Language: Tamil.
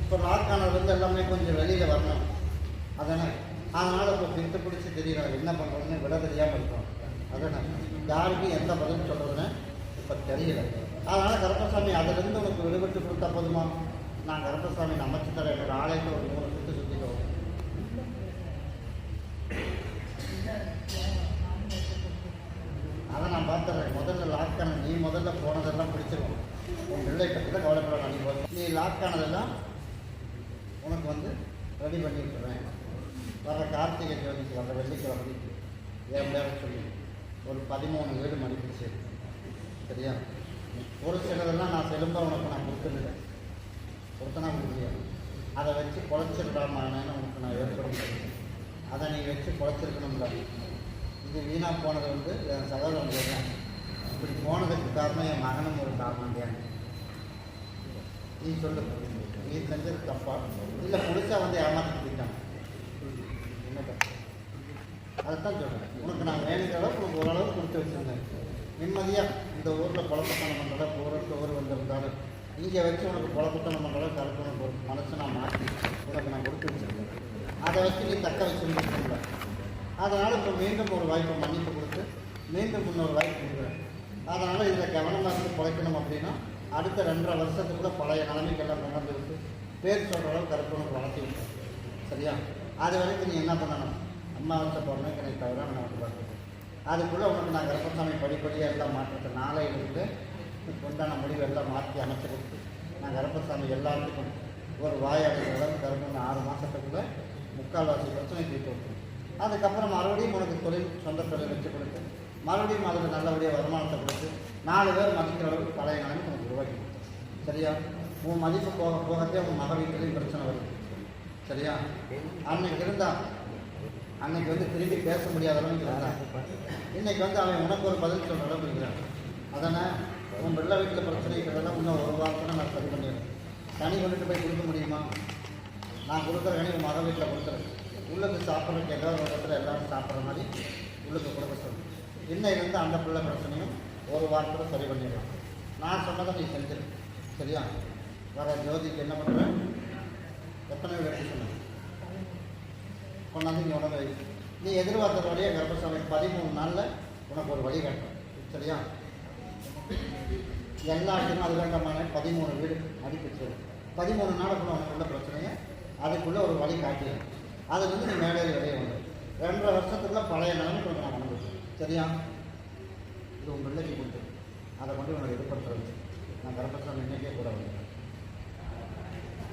இப்போ லாக்கானதுலேருந்து எல்லாமே கொஞ்சம் வெளியில் வரணும் அதானே. அதனால் இப்போ பிடித்து பிடிச்சி தெரியல என்ன பண்ணுறதுன்னு விட தெரியாமல் இருக்கோம். அதானே யாருக்கும் எந்த பதில் சொல்கிறதுன்னு இப்போ தெரியல. அதனால் கருப்பசாமி அதிலிருந்து உனக்கு விடுபட்டு கொடுத்தா போதுமா? நான் கருப்பசாமி அமைச்சு தரேன். என்னோட ஆலயத்தில் ஒரு 3 சுற்று சுற்றிட்டு வரும். அதை நான் பார்த்துறேன். முதல்ல லாக்கான நீ முதல்ல போனதெல்லாம் பிடிச்சிருவோம். உன் பிள்ளை பற்றி தான் கவலைப்பட நீ போதும். நீ லாக்கானதெல்லாம் உனக்கு வந்து ரெடி பண்ணி விட்டுறேன். வர கார்த்திகை ஜோதிக்கு வர வெள்ளிக்கிழமைக்கு என் பேரை சொல்லி ஒரு 13 வீடு மடிப்பிச்சு. சரியா? ஒரு சிலதெல்லாம் நான் செலும்ப உனக்கு நான் கொடுத்துருக்கேன். கொடுத்தனா முடியாது. அதை வச்சு குழச்சிருக்காமான்னு உனக்கு நான் ஏற்படுத்தி அதை நீ வச்சு குழச்சிருக்கணும்ல. இது வீணாக போனது வந்து என் சகோதரன் தான். இப்படி போனதுக்கு காரணம் என் மகனும் ஒரு காரணம் தான். நீ சொல்லு, நீ செஞ்சது தப்பா இல்லை புதுசாக வந்து ஏமாற்றிட்டு போயிட்டாங்க? என்ன அதைத்தான் சொல்கிறேன். உனக்கு நான் வேணுங்கிற அளவுக்கு உனக்கு ஓரளவு கொடுத்து வச்சுருந்தேன். நிம்மதியாக இந்த ஊரில் குழப்பத்தனம் பண்ணுற ஊருக்கு ஊர் வந்திருந்தாலும் இங்கே வச்சு உனக்கு குழப்பத்தனம் பண்ணுற கருத்து ஒரு மனசை நான் மாற்றி உனக்கு நான் கொடுத்து வச்சுருந்தேன். அதை வச்சு நீ தக்க வச்சுருந்துருக்கல. அதனால் இப்போ மீண்டும் ஒரு வாய்ப்பை மன்னிப்பு கொடுத்து மீண்டும் இன்னொரு வாய்ப்பு கொடுக்குறேன். அதனால் இதில் கவனமாக இருந்து குறைக்கணும் அப்படின்னா அடுத்த 2.5 வருஷத்துக்குள்ள பழைய நிலைமைக்கெல்லாம் நடந்துருக்கு பேர் சொல்கிற அளவு கருத்து வளர்த்தி விட்டேன். சரியா? அது வரைக்கும் நீ என்ன பண்ணணும்? அம்மா வச்ச போடணும் எனக்கு தவிர நான் வந்து பார்த்துக்கணும். அதுக்குள்ளே உனக்கு நான் கருப்பசாமி படிப்படியாக எல்லாம் மாற்றத்தை நாளையிலிருந்து உண்டான முடிவு எல்லாம் மாற்றி அமைச்சு கொடுத்து நான் கருப்பசாமி எல்லாத்துக்கும் ஒரு வாயாடுற அளவுக்கு கருப்பம் 6 மாதத்துக்குள்ளே 3/4 பிரச்சனை தீர்த்து கொடுக்கணும். அதுக்கப்புறம் மறுபடியும் உனக்கு தொழில் சொந்த தொழில் வச்சு கொடுத்து மறுபடியும் அதுக்கு நல்லபடியாக வருமானத்தை கொடுத்து 4 பேர் மதிக்கிற அளவுக்கு பழைய நிலைமை உனக்கு உருவாக்கி கொடுத்தேன். சரியா? உன் மதிப்பு போக போகத்தே உன் மக வீட்டிலையும் பிரச்சனை வருது. சரியா? அன்னைக்கு இருந்தால் அன்னைக்கு வந்து திரும்பி பேச முடியாத அளவுக்கு இருந்தான். இன்றைக்கி வந்து அவன் உனக்கு ஒரு பதில் சொல்கிற அளவுக்கு இருக்கிறான். அதனை உன் பிள்ளை வீட்டில் பிரச்சனை இருக்கிறதெல்லாம் இன்னும் ஒரு வாரத்தில் நான் சரி பண்ணிடுறேன். கனி கொண்டுட்டு போய் கொடுக்க முடியுமா? நான் கொடுக்குற கனி உன் மக வீட்டில் கொடுக்குறேன். உள்ளுக்கு சாப்பிட்றதுக்கு ஏதாவது ஒரு இடத்துல எல்லோரும் சாப்பிட்ற மாதிரி உள்ளுக்கு கொடுக்க சொல்லு. இன்னையிலேருந்து அந்த பிள்ளை பிரச்சனையும் ஒரு வாரத்தில் சரி பண்ணிடலாம். நான் சொன்னதை நீ செஞ்சிரு. சரியா? வர ஜோதிக்கு என்ன பண்ணுறேன்? எத்தனை பேர் சொன்னேன் கொண்டாந்து நீ உடனே நீ எதிர்பார்த்த வழியாக கர்ப்பசாமி 13 நாளில் உனக்கு ஒரு வழி காட்டும். சரியா? எல்லாத்தையும் அது வேண்டாமான 13 வீடு அடிப்பிச்சு 13 நாளுக்குள்ள உனக்கு உள்ள பிரச்சனையை அதுக்குள்ளே ஒரு வழி காட்டிடும். அது வந்து நீ மேலேறி வரைய வந்து 2.5 வருஷத்துக்குள்ள பழைய நிலைமைக்கு உனக்கு நான் கொண்டு. சரியா? இது உன் பிள்ளைக்கு கொடுத்து அதை கொண்டு உனக்கு எதிர்படுத்துறது நான் கர்ப்பசாமி இன்னைக்கே கூட வந்து